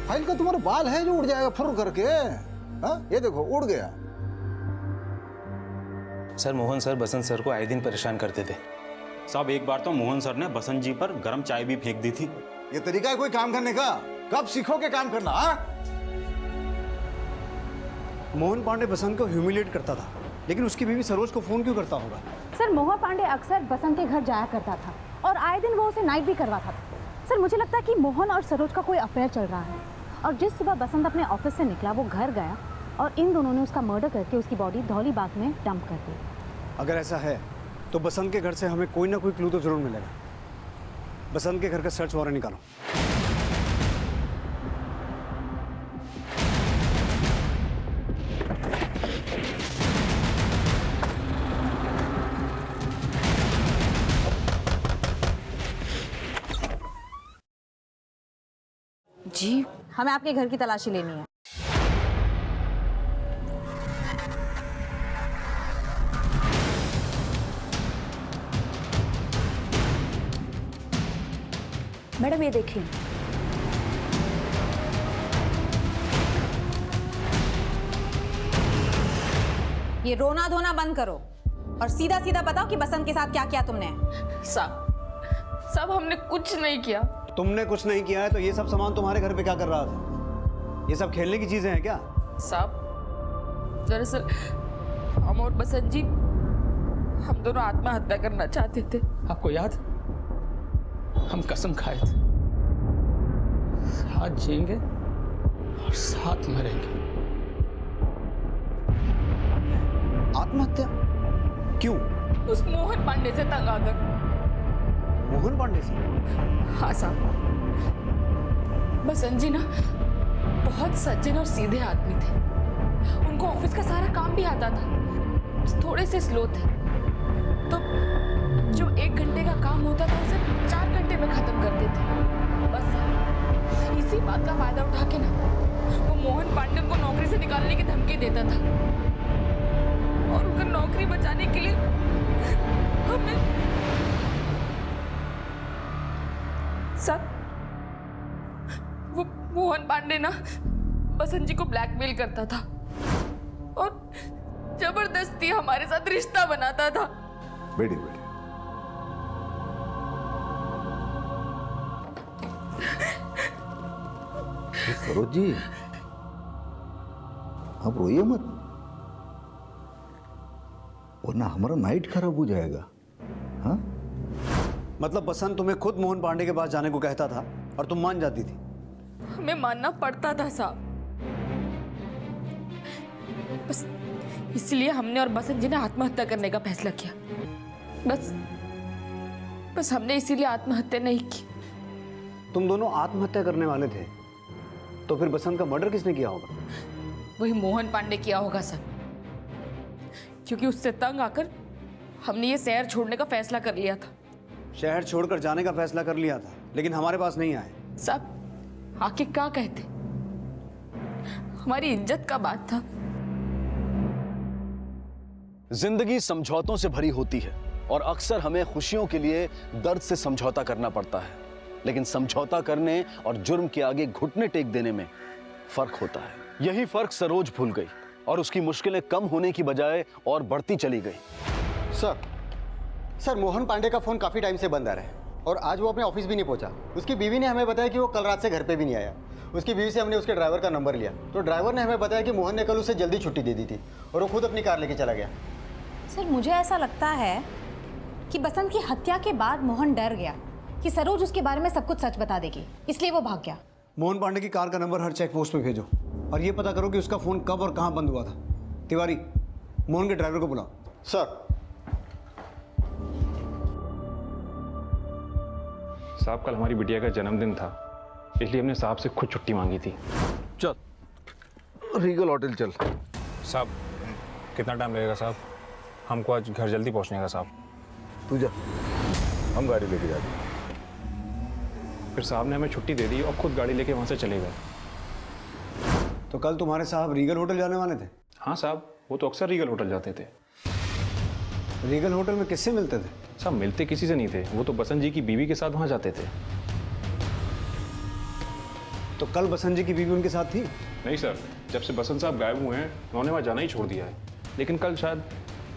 File का तुम्हारा बाल है जो उड़ जाएगा फुर करके। हाँ ये देखो उड़ गया। सर मोहन सर बसंत सर को आए दिन परेशान करते थे। साहब एक बार तो मोहन सर ने बसंत जी पर गर्म चाय भी फेंक दी थी। ये तरीका है कोई काम करने का? कब सीखोगे काम करना? हाँ मोहन पांडे बसंत को ह्यूमिलेट करता था, लेकिन उसकी बीवी सरोज को फोन क्यों करता होगा? सर मोहन पांडे अक्सर बसंत के घर जाया करता था और आए दिन वो उसे नाइट भी करवाता था। सर मुझे लगता है कि मोहन और सरोज का कोई अफेयर चल रहा है और जिस सुबह बसंत अपने ऑफिस से निकला वो घर गया और इन दोनों ने उसका मर्डर करके उसकी बॉडी धौली बाग में डंप कर दी। अगर ऐसा है तो बसंत के घर से हमें कोई ना कोई क्लू तो जरूर मिलेगा। बसंत के घर का सर्च वारंट निकालो। जी हमें आपके घर की तलाशी लेनी है। मैडम ये देखिए, ये रोना धोना बंद करो और सीधा सीधा बताओ कि बसंत के साथ क्या किया तुमने। साहब हमने कुछ नहीं किया। तुमने कुछ नहीं किया है तो ये सब सामान तुम्हारे घर पे क्या कर रहा था? ये सब खेलने की चीजें हैं क्या? साहब दरअसल हम और बसंत जी हम दोनों आत्महत्या करना चाहते थे। आपको याद, हम कसम खाए थे साथ जिएंगे और साथ मरेंगे। आत्महत्या क्यों? उस मोहन पांडे से तंग आकर। मोहन पांडे से? हाँ साहब, बसंत जी ना बहुत सज्जन और सीधे आदमी थे। उनको ऑफिस का सारा काम भी आता था, बस थोड़े से स्लो थे। तो जो 1 घंटे का काम होता था उसे 4 घंटे में खत्म कर देते। बस इसी बात का फायदा उठा के ना वो मोहन पांडे को नौकरी से निकालने की धमकी देता था और उनका नौकरी बचाने के लिए हमें सब वो मोहन पांडे ना बसंत जी को ब्लैकमेल करता था और जबरदस्ती हमारे साथ रिश्ता बनाता था। बेटी बेटी सरोज जी अब रोइए मत वरना हमारा नाइट खराब हो जाएगा। हाँ मतलब बसंत तुम्हें खुद मोहन पांडे के पास जाने को कहता था और तुम मान जाती थी? हमें मानना पड़ता था साहब, बस इसलिए हमने और बसंत जी ने आत्महत्या करने का फैसला किया। बस हमने इसीलिए आत्महत्या नहीं की। तुम दोनों आत्महत्या करने वाले थे तो फिर बसंत का मर्डर किसने किया होगा? वही मोहन पांडे किया होगा सर, क्योंकि उससे तंग आकर हमने ये शहर छोड़ने का फैसला कर लिया था। शहर छोड़कर जाने का फैसला कर लिया था लेकिन हमारे पास नहीं आए। सब आके क्या कहते, हमारी इज्जत का बात था। जिंदगी समझौतों से भरी होती है और अक्सर हमें खुशियों के लिए दर्द से समझौता करना पड़ता है, लेकिन समझौता करने और जुर्म के आगे घुटने टेक देने में फर्क होता है। यही फर्क सरोज भूल गई और उसकी मुश्किलें कम होने की बजाय और बढ़ती चली गई। सर मोहन पांडे का फोन काफी टाइम से बंद आ रहा है और आज वो अपने ऑफिस भी नहीं पहुंचा। उसकी बीवी ने हमें बताया कि वो कल रात से घर पे भी नहीं आया। उसकी बीवी से हमने उसके ड्राइवर का नंबर लिया तो ड्राइवर ने हमें बताया कि मोहन ने कल उसे जल्दी छुट्टी दे दी थी और वो खुद अपनी कार लेके चला गया। सर मुझे ऐसा लगता है कि बसंत की हत्या के बाद मोहन डर गया कि सरोज उसके बारे में सब कुछ सच बता देगी, इसलिए वो भाग गया। मोहन पांडे की कार का नंबर हर चेक पोस्ट पे भेजो और ये पता करो कि उसका फोन कब और कहां बंद हुआ था। तिवारी, मोहन के ड्राइवर को बुलाओ। सर। साहब कल हमारी बिटिया का जन्मदिन था, इसलिए हमने साहब से खुद छुट्टी मांगी थी। चल रीगल होटल चल। साहब कितना टाइम लगेगा साहब? हमको आज घर जल्दी पहुंचने का साहब। तू जा, हम गाड़ी लेके जाते। फिर साहब ने हमें छुट्टी दे दी और खुद गाड़ी लेके वहाँ से चले गए। तो कल तुम्हारे साहब रीगल होटल जाने वाले थे? हाँ साहब, वो तो अक्सर रीगल होटल जाते थे। रीगल होटल में किससे मिलते थे? साहब मिलते किसी से नहीं थे, वो तो बसंत जी की बीवी के साथ वहाँ जाते थे। तो कल बसंत जी की बीवी उनके साथ थी? नहीं सर, जब से बसंत साहब गायब हुए हैं उन्होंने वहाँ जाना ही छोड़ दिया है। लेकिन कल शायद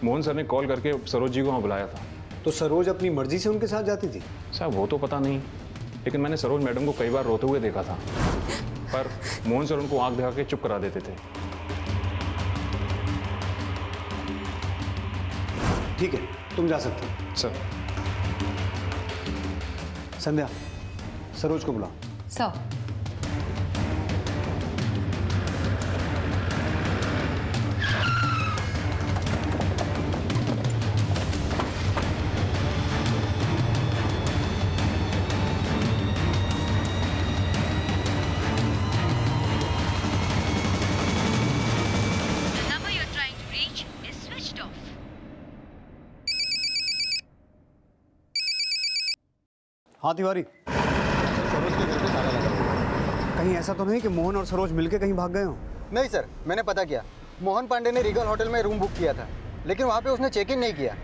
मोहन सर ने कॉल करके सरोज जी को वहाँ बुलाया था। तो सरोज अपनी मर्जी से उनके साथ जाती थी? साहब वो तो पता नहीं, लेकिन मैंने सरोज मैडम को कई बार रोते हुए देखा था, पर मोहन सर उनको आंख दिखा के चुप करा देते थे। ठीक है, तुम जा सकते हो। सर संध्या, सरोज को बुलाओ। सर हाँ तिवारी, सरोज के घर पे ताला लगा हुआ है। कहीं ऐसा तो नहीं कि मोहन और सरोज मिलके कहीं भाग गए हो? नहीं सर, मैंने पता किया। मोहन पांडे ने रीगल होटल में रूम बुक किया था, लेकिन वहाँ पे उसने चेक इन नहीं किया।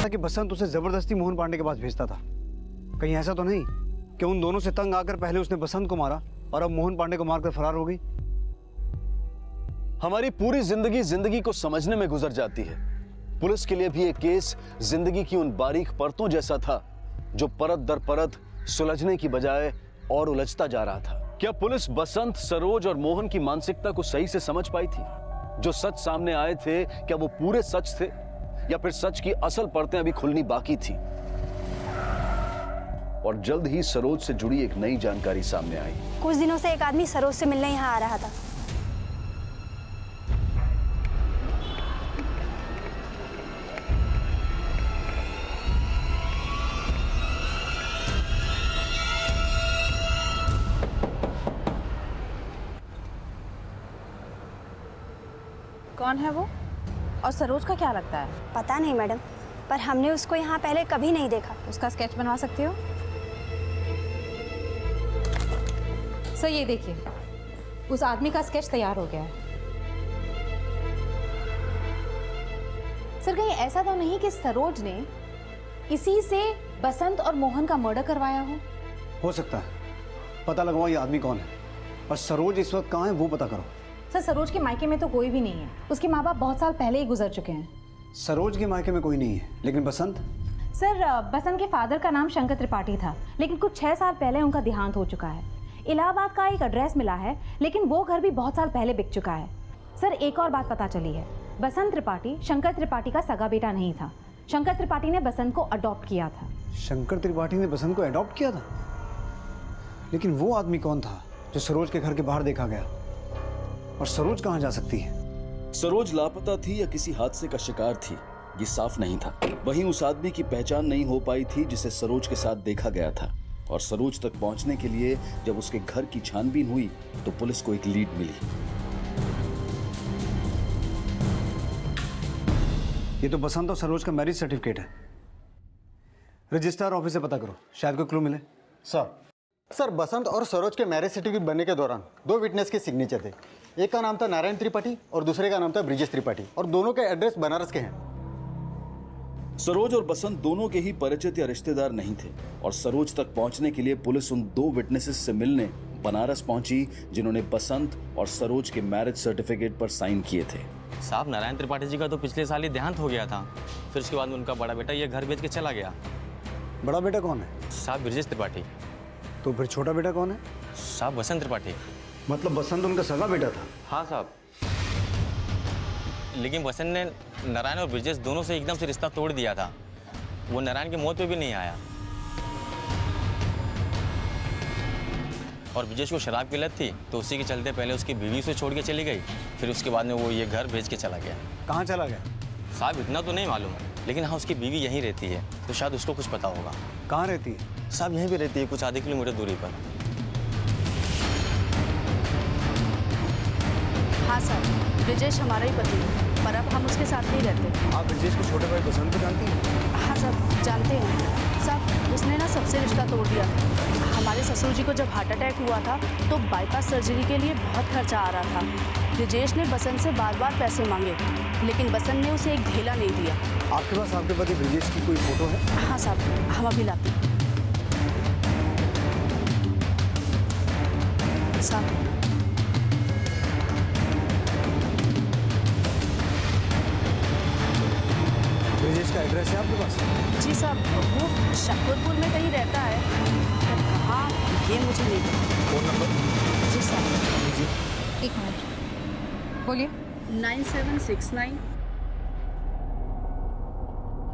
कि बसंत उसे जबरदस्ती मोहन पांडे के पास भेजता था। कहीं ऐसा तो नहीं कि उन दोनों से तंग आकर पहले उसने बसंत को मारा और अब मोहन पांडे को मारकर फरार हो गई? हमारी पूरी जिंदगी जिंदगी को समझने में गुजर जाती है। पुलिस के लिए भी एक केस जिंदगी की उन बारीक परतों जैसा था जो परत दर परत सुलझने की बजाय और उलझता जा रहा था। क्या पुलिस बसंत, सरोज और मोहन की मानसिकता को सही से समझ पाई थी? जो सच सामने आए थे, क्या वो पूरे सच थे या फिर सच की असल परतें अभी खुलनी बाकी थी? और जल्द ही सरोज से जुड़ी एक नई जानकारी सामने आई। कुछ दिनों से एक आदमी सरोज से मिलने यहाँ आ रहा था। कौन है वो? और सरोज का क्या लगता है? पता नहीं मैडम, पर हमने उसको यहाँ पहले कभी नहीं देखा। उसका स्केच बनवा सकते हो? सर ये देखिए, उस आदमी का स्केच तैयार हो गया है। सर कहीं ऐसा तो नहीं कि सरोज ने इसी से बसंत और मोहन का मर्डर करवाया हो सकता है। पता लगवाओ ये आदमी कौन है, और सरोज इस वक्त कहाँ है वो पता करो। सर सरोज के मायके में तो कोई भी नहीं है। उसके माँ बाप बहुत साल पहले ही गुजर चुके हैं। सरोज के मायके में कोई नहीं है, लेकिन बसंत? सर बसंत के फादर का नाम शंकर त्रिपाठी था, लेकिन कुछ 6 साल पहले उनका देहांत हो चुका है। इलाहाबाद का एक एड्रेस मिला है, लेकिन वो घर भी बहुत साल पहले बिक चुका है। सर एक और बात पता चली है, बसंत त्रिपाठी शंकर त्रिपाठी का सगा बेटा नहीं था। शंकर त्रिपाठी ने बसंत को अडॉप्ट किया था। शंकर त्रिपाठी ने बसंत को अडॉप्ट किया था? लेकिन वो आदमी कौन था जो सरोज के घर के बाहर देखा गया? और सरोज कहाँ जा सकती है? सरोज लापता थी या किसी हादसे का शिकार थी, ये साफ नहीं था। वहीं उस आदमी की पहचान नहीं हो पाई थी जिसे सरोज के साथ देखा गया था। और सरोज तक पहुंचने के लिए जब उसके घर की छानबीन हुई तो पुलिस को एक लीड मिली। ये तो बसंत और सरोज का मैरिज सर्टिफिकेट है। रजिस्ट्रार ऑफिस से पता करो, शायद कोई क्लू मिले। सर बसंत और सरोज के मैरिज सर्टिफिकेट बनने के दौरान 2 विटनेस के सिग्नेचर थे। एक का नाम था नारायण त्रिपाठी और दूसरे का नाम था ब्रिजेश त्रिपाठी, और दोनों के एड्रेस बनारस के हैं। सरोज और बसंत दोनों के ही परिचित या रिश्तेदार नहीं थे, और सरोज तक पहुंचने के लिए पुलिस उन 2 विटनेसेस से मिलने बनारस पहुंची जिन्होंने बसंत और सरोज के मैरिज सर्टिफिकेट पर साइन किए थे। साहब नारायण त्रिपाठी जी का तो पिछले साल ही देहांत हो गया था। फिर उसके बाद उनका बड़ा बेटा ये घर बेच के चला गया। बड़ा बेटा कौन है? साहब ब्रिजेश त्रिपाठी। तो फिर छोटा बेटा कौन है? साहब बसंत त्रिपाठी। मतलब बसंत उनका सगा बेटा था? हाँ साहब, लेकिन बसंत ने नारायण और ब्रिजेश दोनों से एकदम से रिश्ता तोड़ दिया था। वो नारायण की मौत पे भी नहीं आया, और ब्रिजेश को शराब की लत थी, तो उसी के चलते पहले उसकी बीवी से छोड़ के चली गई। फिर उसके बाद में वो ये घर बेच के चला गया। कहाँ चला गया? साहब इतना तो नहीं मालूम, लेकिन हाँ उसकी बीवी यहीं रहती है, तो शायद उसको कुछ पता होगा। कहाँ रहती है? साहब यहीं भी रहती है, कुछ आधे किलोमीटर दूरी पर। हाँ सर, ब्रिजेश हमारा ही पति है, पर अब हम उसके साथ नहीं रहते। आप ब्रिजेश के छोटे भाई बसंत को जानती हैं? हाँ सर, जानते हैं। साहब उसने ना सबसे रिश्ता तोड़ दिया। हमारे ससुर जी को जब हार्ट अटैक हुआ था तो बाईपास सर्जरी के लिए बहुत खर्चा आ रहा था। ब्रिजेश ने बसंत से बार बार पैसे मांगे, लेकिन बसंत ने उसे एक ढेला नहीं दिया। आपके पास आपके पति ब्रिजेश की कोई फोटो है? हाँ साहब, हम अभी लाते हैं। साहब ब्रिजेश का एड्रेस है आपके पास? जी साहब, वो शकरपुर में कहीं रहता है, पर कहाँ ये मुझे नहीं पता। Phone number? जी साहब। एक मिनट, बोलिए। 9769।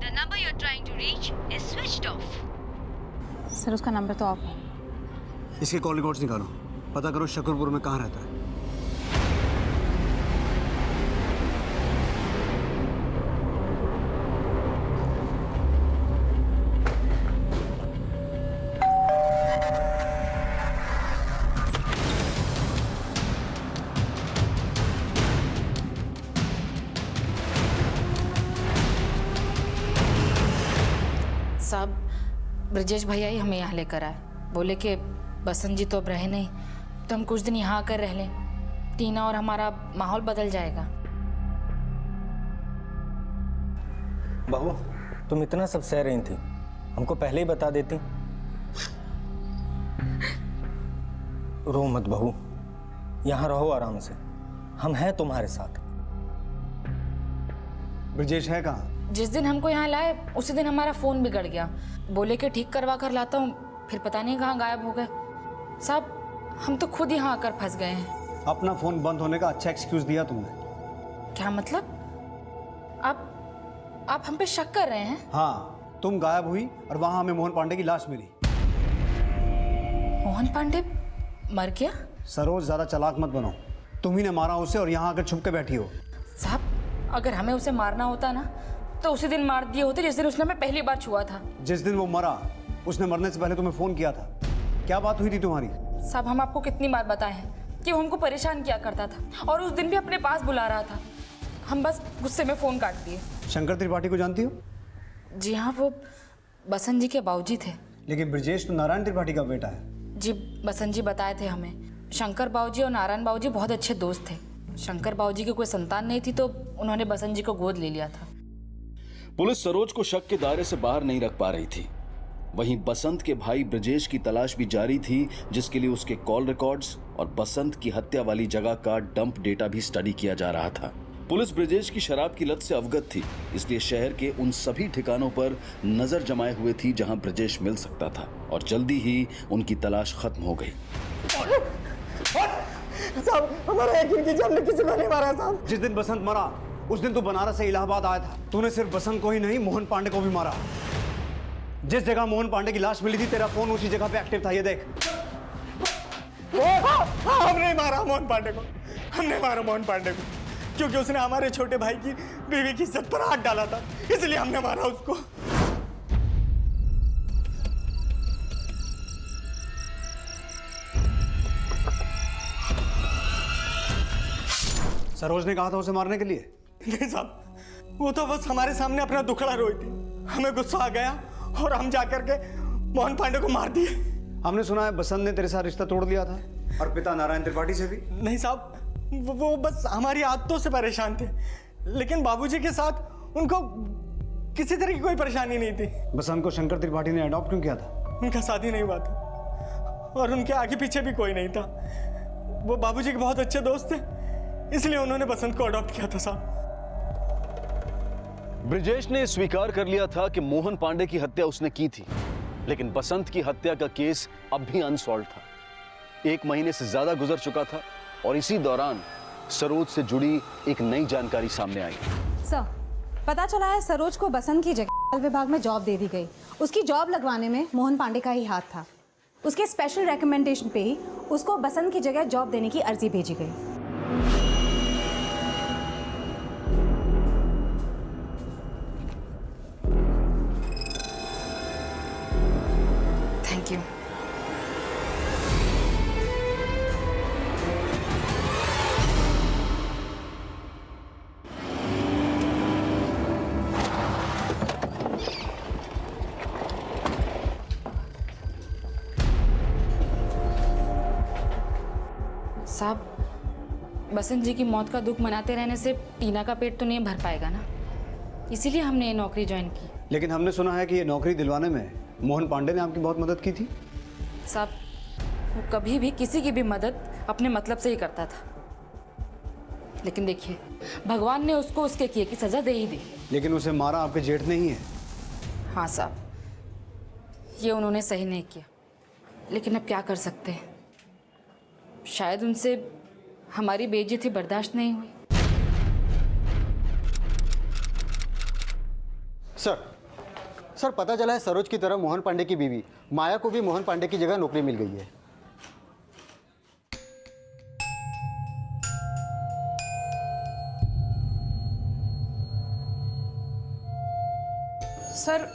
The number you're trying to reach is switched off. Sir उसका नंबर तो ऑफ है। इसके कॉल रिकॉर्ड्स निकालो, पता करो शकरपुर में कहाँ रहता है। साहब, ब्रजेश भैया ही हमें यहाँ लेकर आए। बोले कि बसंत जी तो अब रहे नहीं, तो हम कुछ दिन यहाँ आकर रह लें, टीना और हमारा माहौल बदल जाएगा। बहू, तुम इतना सब सह रही थी, हमको पहले ही बता देती। रो मत बहू, यहाँ रहो आराम से, हम हैं तुम्हारे साथ। ब्रजेश है कहाँ? जिस दिन हमको यहाँ लाए उसी दिन हमारा फ़ोन बिगड़ गया। बोले कि ठीक करवा कर लाता हूँ, फिर पता नहीं कहाँ गायब हो गए। साहब, हम तो खुद यहाँ आकर फंस गए हैं। अपना फोन बंद होने का अच्छा एक्सक्यूज दिया तुमने। क्या मतलब? आप हम पे शक कर रहे हैं? हाँ, तुम गायब हुई और वहां हमें मोहन पांडे की लाश मिली। मोहन पांडे मर गया? सरोज, ज्यादा चालाक मत बनो, तुम ही ने मारा उसे और यहाँ आकर छुप के बैठी हो। साहब, अगर हमें उसे मारना होता ना तो उसी दिन मार दिए होते जिस दिन उसने हमें पहली बार छुआ था। जिस दिन वो मरा, उसने मरने से पहले तुम्हें फोन किया था। क्या बात हुई थी तुम्हारी? साहब, हम आपको कितनी बार बताए हैं कि वो हमको परेशान किया करता था और उस दिन भी अपने पास बुला रहा था। हम बस गुस्से में फ़ोन काट दिए। शंकर त्रिपाठी को जानती हो? जी हाँ, वो बसंत जी के बाबूजी थे। लेकिन ब्रजेश तो नारायण त्रिपाठी का बेटा है। जी, बसंत जी बताए थे हमें। शंकर बाबूजी और नारायण बाबूजी बहुत अच्छे दोस्त थे। शंकर बाबूजी की कोई संतान नहीं थी तो उन्होंने बसंत जी को गोद ले लिया था। पुलिस सरोज को शक के दायरे से बाहर नहीं रख पा रही थी। वहीं बसंत के भाई ब्रजेश की तलाश भी जारी थी, जिसके लिए उसके कॉल रिकॉर्ड्स और बसंत की हत्या वाली जगह का डंप डेटा भी स्टडी किया जा रहा था। पुलिस ब्रजेश की शराब की लत से अवगत थी, इसलिए शहर के उन सभी ठिकानों पर नजर जमाए हुए थी जहां ब्रजेश मिल सकता था, और जल्दी ही उनकी तलाश खत्म हो गई। साहब, हमारा यकीन कीजिए, हमने किसी को नहीं मारा साहब। जिस दिन बसंत मरा उस दिन तू बनारस से इलाहाबाद आया था। तूने सिर्फ बसंत को ही नहीं, मोहन पांडे को भी मारा। जिस जगह मोहन पांडे की लाश मिली थी, तेरा फोन उसी जगह पे एक्टिव था। ये देख। हमने मारा मोहन पांडे को, हमने मारा मोहन पांडे को, क्योंकि उसने हमारे छोटे भाई की बीवी की इज्जत पर हाथ डाला था, इसलिए हमने मारा उसको। सरोज ने कहा था उसे मारने के लिए? नहीं साहब, वो तो बस हमारे सामने अपना दुखड़ा रोई थी। हमें गुस्सा आ गया और हम जाकर के मोहन पांडे को मार दिए। हमने सुना है बसंत ने तेरे साथ रिश्ता तोड़ दिया था, और पिता नारायण त्रिपाठी से भी। नहीं साहब, वो बस हमारी आदतों से परेशान थे, लेकिन बाबूजी के साथ उनको किसी तरह की कोई परेशानी नहीं थी। बसंत को शंकर त्रिपाठी ने अडॉप्ट क्यों किया था? उनका शादी नहीं हुआ था और उनके आगे पीछे भी कोई नहीं था। वो बाबूजी के बहुत अच्छे दोस्त थे, इसलिए उन्होंने बसंत को अडॉप्ट किया था साहब। ब्रजेश ने स्वीकार कर लिया था कि मोहन पांडे की हत्या उसने की थी, लेकिन बसंत की हत्या का केस अब भी अनसॉल्व था। 1 महीने से ज्यादा गुजर चुका था और इसी दौरान सरोज से जुड़ी एक नई जानकारी सामने आई। सर, पता चला है सरोज को बसंत की जगह विभाग में जॉब दे दी गई। उसकी जॉब लगवाने में मोहन पांडे का ही हाथ था। उसके स्पेशल रिकमेंडेशन पे ही उसको बसंत की जगह जॉब देने की अर्जी भेजी गई। Thank you. साहब, बसंत जी की मौत का दुख मनाते रहने से टीना का पेट तो नहीं भर पाएगा ना, इसीलिए हमने ये नौकरी ज्वाइन की। लेकिन हमने सुना है कि ये नौकरी दिलवाने में मोहन पांडे ने आपकी बहुत मदद की थी। साहब, वो कभी भी किसी की भी मदद अपने मतलब से ही करता था। लेकिन देखिए, भगवान ने उसको उसके किए की सजा दे ही दी। लेकिन उसे मारा आपके जेठ ने ही है। हाँ साहब, ये उन्होंने सही नहीं किया, लेकिन अब क्या कर सकते हैं। शायद उनसे हमारी बेइज्जती बर्दाश्त नहीं हुई। सर पता चला है सरोज की तरह मोहन पांडे की बीवी माया को भी मोहन पांडे की जगह नौकरी मिल गई है। सर,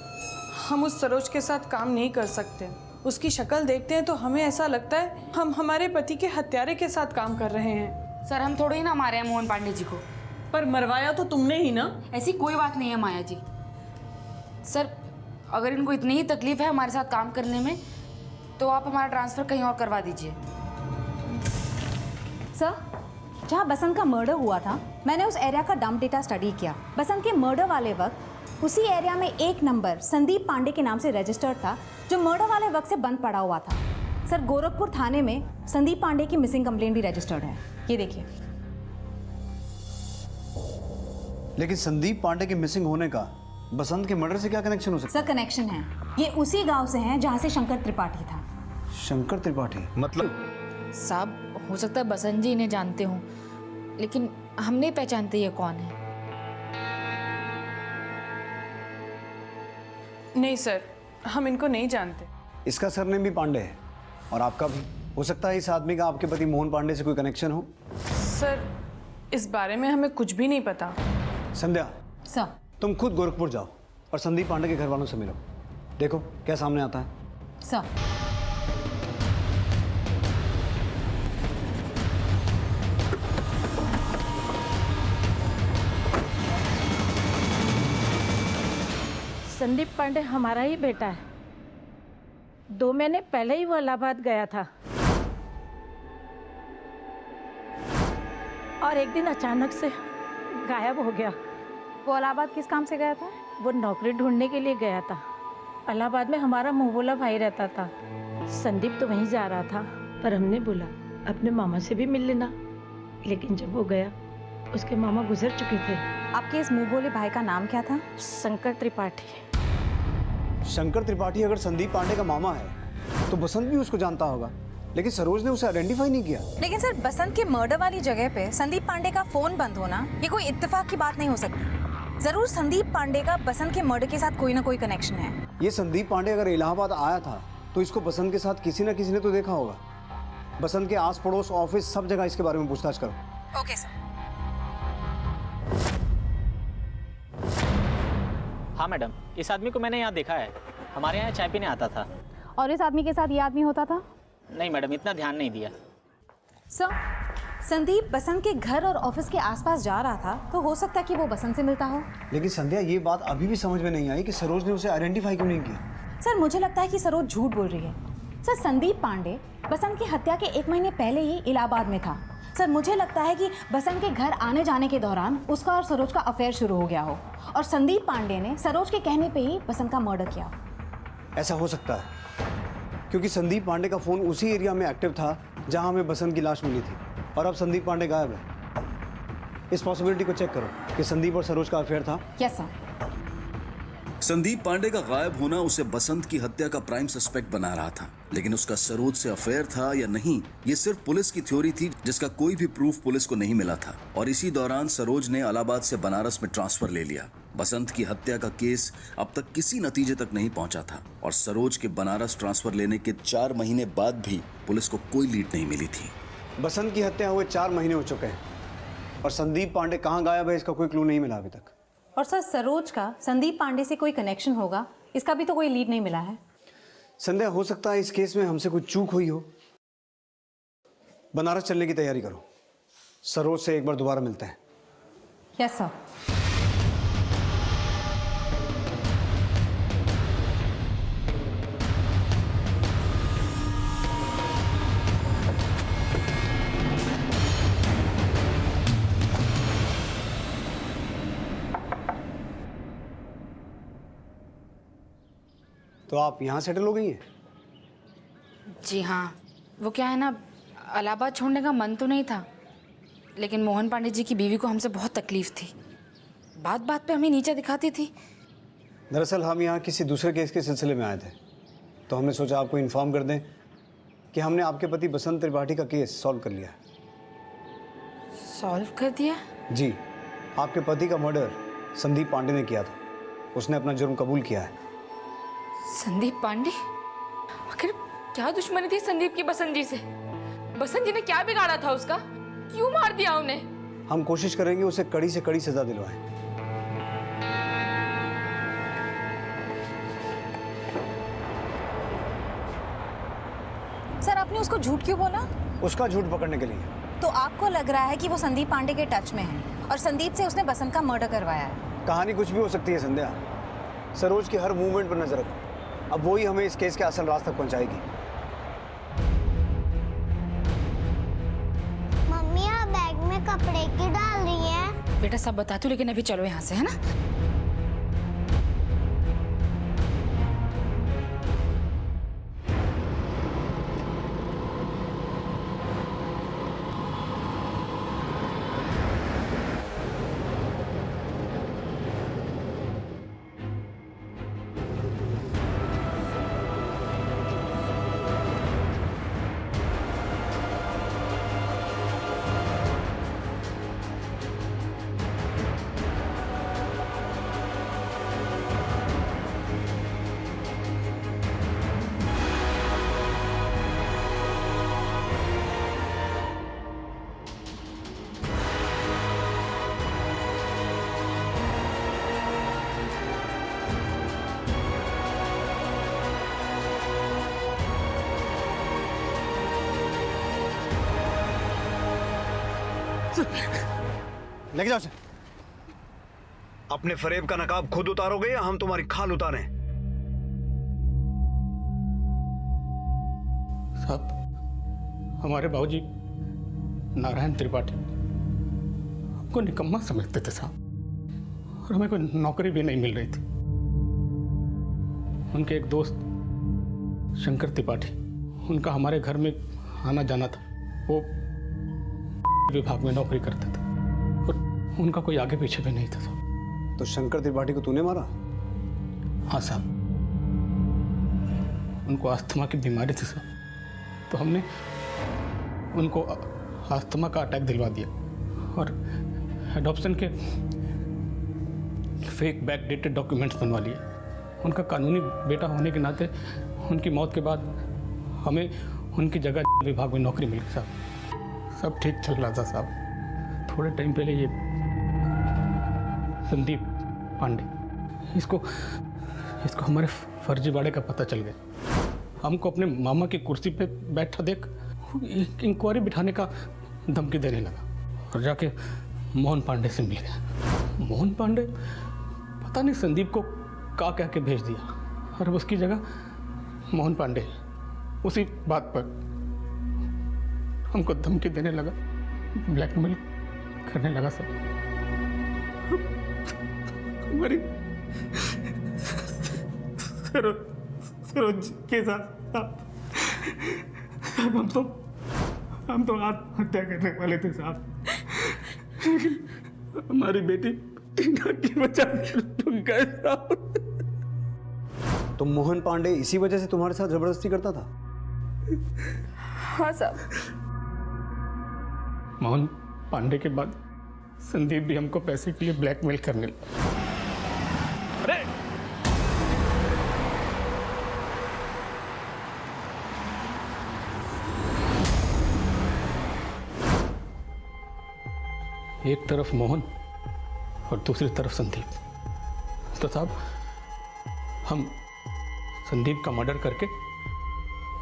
हम उस सरोज के साथ काम नहीं कर सकते। उसकी शक्ल देखते हैं तो हमें ऐसा लगता है हम हमारे पति के हत्यारे के साथ काम कर रहे हैं। सर, हम थोड़े ही ना मारे हैं मोहन पांडे जी को। पर मरवाया तो तुमने ही ना। ऐसी कोई बात नहीं है माया जी। सर, अगर इनको इतनी ही तकलीफ है हमारे साथ काम करने में, तो आप हमारा ट्रांसफ़र कहीं और करवा दीजिए। सर, जहाँ बसंत का मर्डर हुआ था, मैंने उस एरिया का डंप डेटा स्टडी किया। बसंत के मर्डर वाले वक्त उसी एरिया में एक नंबर संदीप पांडे के नाम से रजिस्टर्ड था, जो मर्डर वाले वक्त से बंद पड़ा हुआ था। सर, गोरखपुर थाने में संदीप पांडे की मिसिंग कंप्लेंट भी रजिस्टर्ड है। ये देखिए। लेकिन संदीप पांडे के मिसिंग होने का बसंत के मर्डर से क्या कनेक्शन हो सकता है? सर, कनेक्शन है। ये उसी गांव से हैं जहाँ से शंकर त्रिपाठी था। शंकर त्रिपाठी मतलब? साहब, हो सकता है बसंत जी इन्हें जानते हों, लेकिन हम नहीं पहचानते ये कौन है। नहीं सर, हम इनको नहीं जानते। इसका सरनेम भी पांडे है और आपका भी। हो सकता है इस आदमी का आपके पति मोहन पांडे से कोई कनेक्शन हो। सर, इस बारे में हमें कुछ भी नहीं पता। संध्या, सर, तुम खुद गोरखपुर जाओ और संदीप पांडे के घर वालों से मिलो। देखो क्या सामने आता है। सर। संदीप पांडे हमारा ही बेटा है। 2 महीने पहले ही वो इलाहाबाद गया था और एक दिन अचानक से गायब हो गया। वो इलाहाबाद किस काम से गया था? वो नौकरी ढूंढने के लिए गया था। इलाहाबाद में हमारा मुँह बोला भाई रहता था। संदीप तो वहीं जा रहा था, पर हमने बोला अपने मामा से भी मिल लेना। लेकिन जब वो गया, उसके मामा गुजर चुके थे। आपके इस मुँह बोले भाई का नाम क्या था? शंकर त्रिपाठी। शंकर त्रिपाठी अगर संदीप पांडे का मामा है तो बसंत भी उसको जानता होगा, लेकिन सरोज ने उसे आइडेंटिफाई नहीं किया। लेकिन सर, बसंत के मर्डर वाली जगह पे संदीप पांडे का फोन बंद होना ये कोई इत्तेफाक की बात नहीं हो सकती। जरूर संदीप पांडे का बसंत के मर्डर के साथ कोई ना कोई कनेक्शन है। ये संदीप पांडे अगर इलाहाबाद आया था तो इसको बसंत के साथ किसी न किसी ने तो देखा होगा। बसंत के आस पड़ोस, ऑफिस, सब जगह इसके बारे में पूछताछ करो। Okay sir. हाँ मैडम, इस आदमी को मैंने यहाँ देखा है। हमारे यहाँ चाय पीने आता था। और इस आदमी के साथ ये आदमी होता था? नहीं मैडम, इतना ध्यान नहीं दिया। सर, संदीप बसंत के घर और ऑफिस के आसपास जा रहा था, तो हो सकता है कि वो बसंत से मिलता हो। लेकिन संध्या, ये बात अभी भी समझ में नहीं आई कि सरोज ने उसे आइडेंटिफाई क्यों नहीं किया। सर, मुझे लगता है कि सरोज झूठ बोल रही है। सर, संदीप पांडे बसंत की हत्या के 1 महीने पहले ही इलाहाबाद में था। सर, मुझे लगता है कि बसंत के घर आने जाने के दौरान उसका और सरोज का अफेयर शुरू हो गया हो और संदीप पांडे ने सरोज के कहने पे ही बसंत का मर्डर किया। ऐसा हो सकता है क्योंकि संदीप पांडे का फोन उसी एरिया में एक्टिव था जहां हमें बसंत की लाश मिली थी, और अब संदीप पांडे गायब है। इस पॉसिबिलिटी को चेक करो कि संदीप और सरोज का अफेयर था। Yes sir. संदीप पांडे का गायब होना उसे बसंत की हत्या का प्राइम सस्पेक्ट बना रहा था, लेकिन उसका सरोज से अफेयर था या नहीं, ये सिर्फ पुलिस की थ्योरी थी जिसका कोई भी प्रूफ पुलिस को नहीं मिला था। और इसी दौरान सरोज ने इलाहाबाद से बनारस में ट्रांसफर ले लिया। बसंत की हत्या का केस अब तक किसी नतीजे तक नहीं पहुंचा था और सरोज के बनारस ट्रांसफर लेने के 4 महीने बाद भी पुलिस को कोई लीड नहीं मिली थी। बसंत की हत्या हुए 4 महीने हो चुके हैं और संदीप पांडे कहाँ गायब है इसका कोई क्लू नहीं मिला अभी तक। और सर, सरोज का संदीप पांडे से कोई कनेक्शन होगा, इसका भी तो कोई लीड नहीं मिला है। संध्या, हो सकता है इस केस में हमसे कुछ चूक हुई हो। बनारस चलने की तैयारी करो, सरोज से एक बार दोबारा मिलते हैं। Yes sir. तो आप यहाँ सेटल हो गई हैं? जी हाँ, वो क्या है ना, इलाहाबाद छोड़ने का मन तो नहीं था, लेकिन मोहन पांडे जी की बीवी को हमसे बहुत तकलीफ थी। बात बात पे हमें नीचे दिखाती थी। दरअसल हम यहाँ किसी दूसरे केस के सिलसिले में आए थे, तो हमने सोचा आपको इन्फॉर्म कर दें कि हमने आपके पति बसंत त्रिपाठी का केस सॉल्व कर लिया है। सॉल्व कर दिया? जी, आपके पति का मर्डर संदीप पांडे ने किया था। उसने अपना जुर्म कबूल किया है। संदीप पांडे? आखिर क्या दुश्मनी थी संदीप की बसंत जी से? बसंत जी ने क्या बिगाड़ा था उसका? क्यों मार दिया उन्हें? हम कोशिश करेंगे उसे कड़ी से कड़ी सजा दिलवाएं। सर, आपने उसको झूठ क्यों बोला? उसका झूठ पकड़ने के लिए। तो आपको लग रहा है कि वो संदीप पांडे के टच में है और संदीप से उसने बसंत का मर्डर करवाया है। कहानी कुछ भी हो सकती है संध्या। सरोज की हर मूवमेंट पर नजर रखो। अब वो ही हमें इस केस के असल राज तक पहुंचाएगी। मम्मी, आप बैग में कपड़े क्यों डाल रही हैं? बेटा सब बताती हूँ, लेकिन अभी चलो यहाँ से, है ना? लेके जाओ। अपने फरेब का नकाब खुद उतारोगे या हम तुम्हारी खाल उतारें? साहब, हमारे बाबूजी नारायण त्रिपाठी हमको निकम्मा समझते थे साहब, और हमें कोई नौकरी भी नहीं मिल रही थी। उनके एक दोस्त शंकर त्रिपाठी, उनका हमारे घर में आना जाना था। वो विभाग में नौकरी करते थे और उनका कोई आगे पीछे भी नहीं था साहब। तो शंकर त्रिपाठी को तूने मारा? हाँ साहब, उनको अस्थमा की बीमारी थी साहब, तो हमने उनको अस्थमा का अटैक दिलवा दिया और एडॉप्शन के फेक बैक डेटेड डॉक्यूमेंट्स बनवा लिए। उनका कानूनी बेटा होने के नाते उनकी मौत के बाद हमें उनकी जगह विभाग में नौकरी मिली साहब। सब ठीक चल रहा था साहब। थोड़े टाइम पहले ये संदीप पांडे, इसको हमारे फर्जीवाड़े का पता चल गया। हमको अपने मामा की कुर्सी पे बैठा देख इंक्वायरी बिठाने का धमकी देने लगा और जाके मोहन पांडे से मिल गया। मोहन पांडे पता नहीं संदीप को का कह के भेज दिया और उसकी जगह मोहन पांडे उसी बात पर हमको धमकी देने लगा, ब्लैकमेल करने लगा सब। हमारी सरोज के साथ हम तो आत्महत्या करने वाले थे साहब, लेकिन हमारी बेटी की वजह से रुक गए साहब। तो मोहन पांडे इसी वजह से तुम्हारे साथ जबरदस्ती करता था? हाँ साहब। मोहन पांडे के बाद संदीप भी हमको पैसे के लिए ब्लैकमेल करने लगा। अरे एक तरफ मोहन और दूसरी तरफ संदीप। तो साहब हम संदीप का मर्डर करके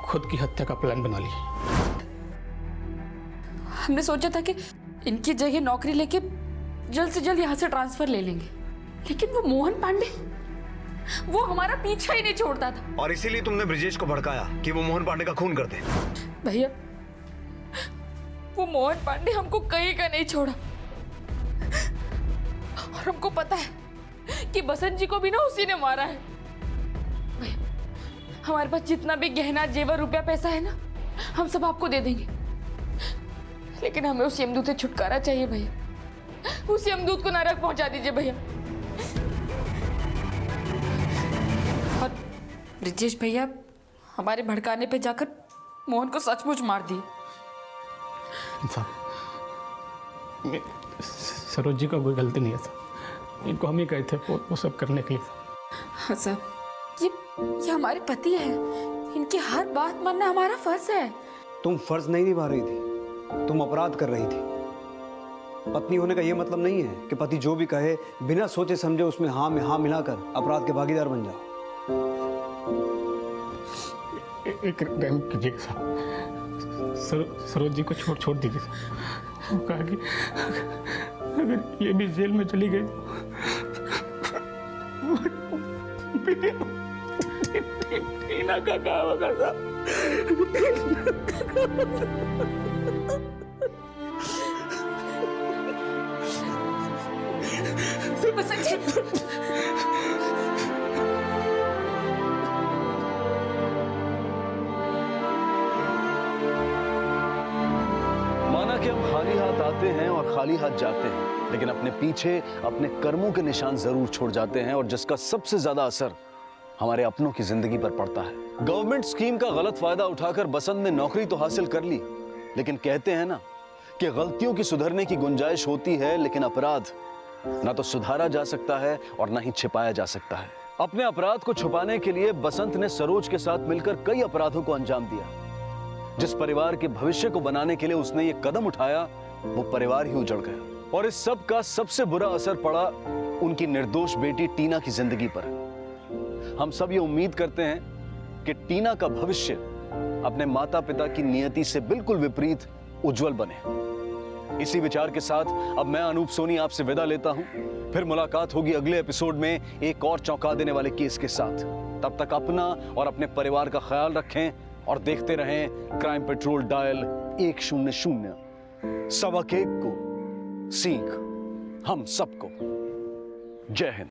खुद की हत्या का प्लान बना लिया। हमने सोचा था कि इनकी जगह नौकरी लेके जल्द से जल्द यहाँ से ट्रांसफर ले लेंगे, लेकिन वो मोहन पांडे, वो हमारा पीछा ही नहीं छोड़ता था। और इसीलिए तुमने ब्रिजेश को भड़काया कि वो मोहन पांडे का खून कर दे। भैया, वो मोहन पांडे हमको कहीं का नहीं छोड़ा और हमको पता है कि बसंत जी को भी ना उसी ने मारा है। भैया, हमारे पास जितना भी गहना जेवर रुपया पैसा है ना, हम सब आपको दे देंगे, लेकिन हमें उस यमदूत से छुटकारा चाहिए भैया। उस यमदूत को नरक पहुंचा दीजिए भैया। और ब्रिजेश भैया हमारे भड़काने पे जाकर मोहन को सचमुच मार दिए। साहब, सरोज जी का कोई गलती नहीं है साहब, इनको हम ही कहे थे वो सब करने के लिए। हाँ साहब, ये हमारे पति हैं, इनकी हर बात मानना हमारा फर्ज है। तुम फर्ज नहीं निभा रही थी, तुम अपराध कर रही थी। पत्नी होने का ये मतलब नहीं है कि पति जो भी कहे बिना सोचे समझे उसमें हाँ में हाँ मिलाकर अपराध के भागीदार बन जाओ। एक रहम कीजिएगा साहब, सरोज जी को छोड़ दीजिए साहब। वो कहा कि अगर ये भी जेल में चली गई टीना का क्या होगा साहब? माना कि हम खाली हाथ आते हैं और खाली हाथ जाते हैं, लेकिन अपने पीछे अपने कर्मों के निशान जरूर छोड़ जाते हैं, और जिसका सबसे ज्यादा असर हमारे अपनों की जिंदगी पर पड़ता है। गवर्नमेंट स्कीम का गलत फायदा उठाकर बसंत ने नौकरी तो हासिल कर ली, लेकिन कहते हैं ना कि गलतियों की सुधरने की गुंजाइश होती है, लेकिन अपराध ना तो सुधारा जा सकता है और ना ही छिपाया जा सकता है। अपने अपराध को छुपाने के लिए बसंत ने सरोज के साथ मिलकर कई अपराधों को अंजाम दिया। जिस परिवार के भविष्य को बनाने के लिए उसने ये कदम उठाया, वो परिवार ही उजड़ गया, और इस सब का सबसे बुरा असर पड़ा उनकी निर्दोष बेटी टीना की जिंदगी पर। हम सब ये उम्मीद करते हैं कि टीना का भविष्य अपने माता पिता की नियति से बिल्कुल विपरीत उज्जवल बने। इसी विचार के साथ अब मैं अनूप सोनी आपसे विदा लेता हूं। फिर मुलाकात होगी अगले एपिसोड में एक और चौंका देने वाले केस के साथ। तब तक अपना और अपने परिवार का ख्याल रखें और देखते रहें क्राइम पेट्रोल डायल 100 1 को सीख हम सबको। जय हिंद।